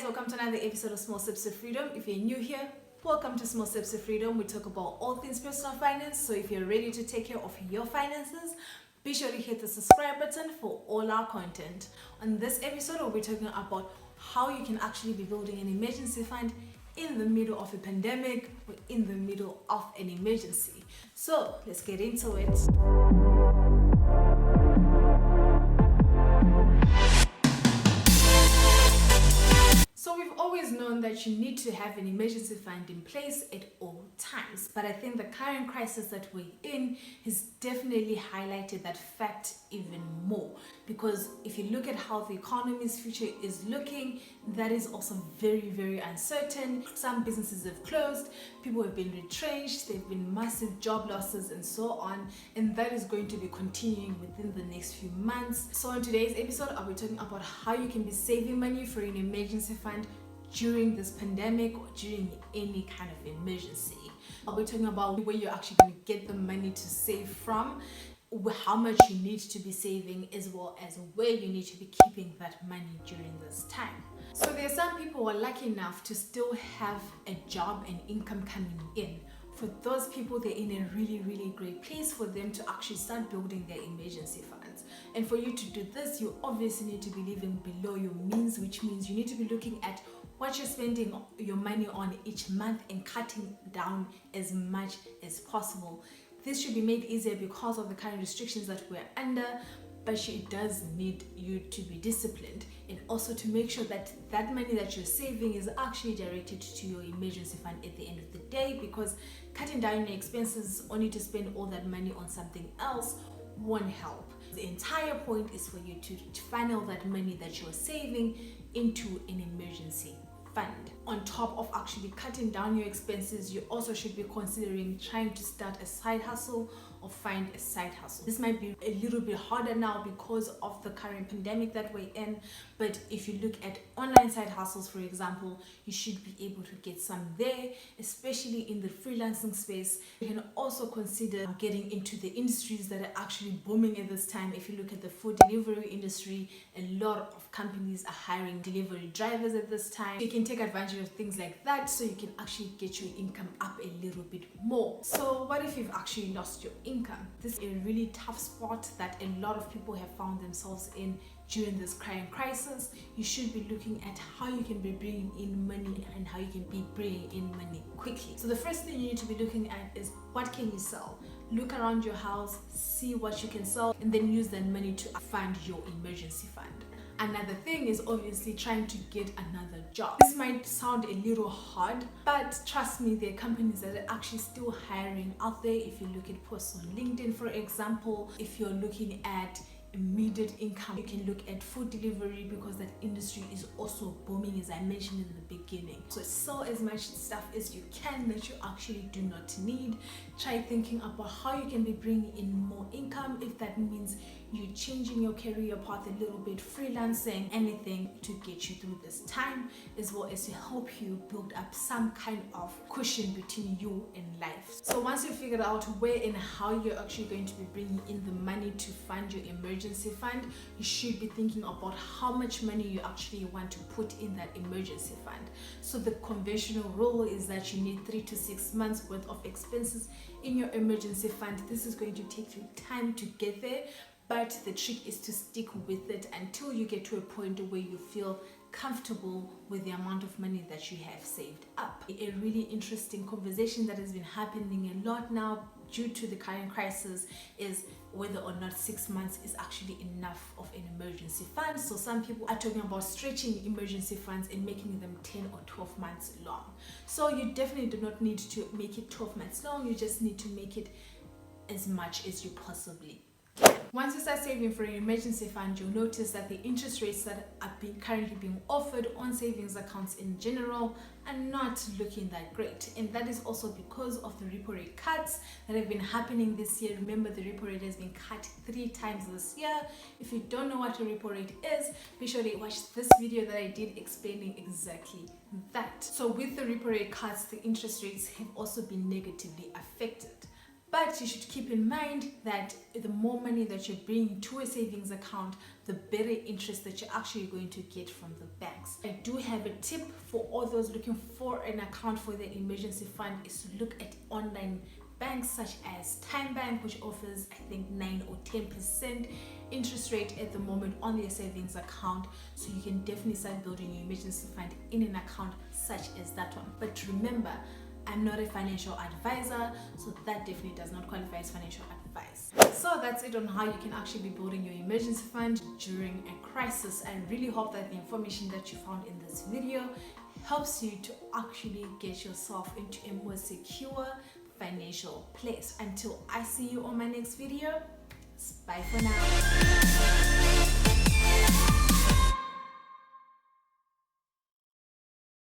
welcome to another episode of Small Steps to Freedom. If you're new here, welcome to Small Steps to Freedom. We talk about all things personal finance. So if you're ready to take care of your finances, be sure to hit the subscribe button for all our content. On this episode, we'll be talking about how you can actually be building an emergency fund in the middle of a pandemic or in the middle of an emergency. So let's get into it. So we've always known that you need to have an emergency fund in place at all times, but I think the current crisis that we're in has definitely highlighted that fact even more, because if you look at how the economy's future is looking, that is also very, very uncertain. Some businesses have closed, people have been retrenched, there have been massive job losses and so on, and that is going to be continuing within the next few months. So in today's episode, I'll be talking about how you can be saving money for an emergency fund during this pandemic or during any kind of emergency. I'll be talking about where you're actually going to get the money to save from, how much you need to be saving, as well as where you need to be keeping that money during this time. So there are some people who are lucky enough to still have a job and income coming in. For those people, they're in a really, really great place for them to actually start building their emergency funds. And for you to do this, you obviously need to be living below your means, which means you need to be looking at what you're spending your money on each month and cutting down as much as possible. This should be made easier because of the current restrictions that we're under, but it does need you to be disciplined and also to make sure that that money that you're saving is actually directed to your emergency fund at the end of the day, because cutting down your expenses only to spend all that money on something else won't help. The entire point is for you to funnel that money that you're saving into an emergency fund. On top of actually cutting down your expenses, you also should be considering trying to start a side hustle or find a side hustle. This might be a little bit harder now because of the current pandemic that we're in, but if you look at online side hustles, for example, you should be able to get some there, especially in the freelancing space. You can also consider getting into the industries that are actually booming at this time. If you look at the food delivery industry, a lot of companies are hiring delivery drivers at this time. You can take advantage of things like that so you can actually get your income up a little bit more. So what if you've actually lost your income? This is a really tough spot that a lot of people have found themselves in during this current crisis. You should be looking at how you can be bringing in money and how you can be bringing in money quickly. So the first thing you need to be looking at is, what can you sell? Look around your house, see what you can sell, and then use that money to fund your emergency fund. Another thing is obviously trying to get another job. This might sound a little hard, but trust me, there are companies that are actually still hiring out there. If you look at posts on LinkedIn, for example, if you're looking at immediate income, you can look at food delivery because that industry is also booming, as I mentioned in the beginning. So sell as much stuff as you can that you actually do not need. Try thinking about how you can be bringing in more income. If that means you changing your career path a little bit, freelancing, anything to get you through this time, as well as to help you build up some kind of cushion between you and life. So once you figure out where and how you're actually going to be bringing in the money to fund your emergency fund, you should be thinking about how much money you actually want to put in that emergency fund. So the conventional rule is that you need 3 to 6 months worth of expenses in your emergency fund. This is going to take you time to get there, but the trick is to stick with it until you get to a point where you feel comfortable with the amount of money that you have saved up. A really interesting conversation that has been happening a lot now due to the current crisis is whether or not 6 months is actually enough of an emergency fund. So some people are talking about stretching emergency funds and making them 10 or 12 months long. So you definitely do not need to make it 12 months long. You just need to make it as much as you possibly can. Once you start saving for an emergency fund, you'll notice that the interest rates that are currently being offered on savings accounts in general are not looking that great. And that is also because of the repo rate cuts that have been happening this year. Remember, the repo rate has been cut 3 times this year. If you don't know what a repo rate is, be sure to watch this video that I did explaining exactly that. So with the repo rate cuts, the interest rates have also been negatively affected. But you should keep in mind that the more money that you're bringing to a savings account, the better interest that you're actually going to get from the banks. I do have a tip for all those looking for an account for their emergency fund, is to look at online banks such as Time Bank, which offers I think 9 or 10% interest rate at the moment on their savings account. So you can definitely start building your emergency fund in an account such as that one. But remember, I'm not a financial advisor, so that definitely does not qualify as financial advice. So that's it on how you can actually be building your emergency fund during a crisis. I really hope that the information that you found in this video helps you to actually get yourself into a more secure financial place. Until I see you on my next video, bye for now.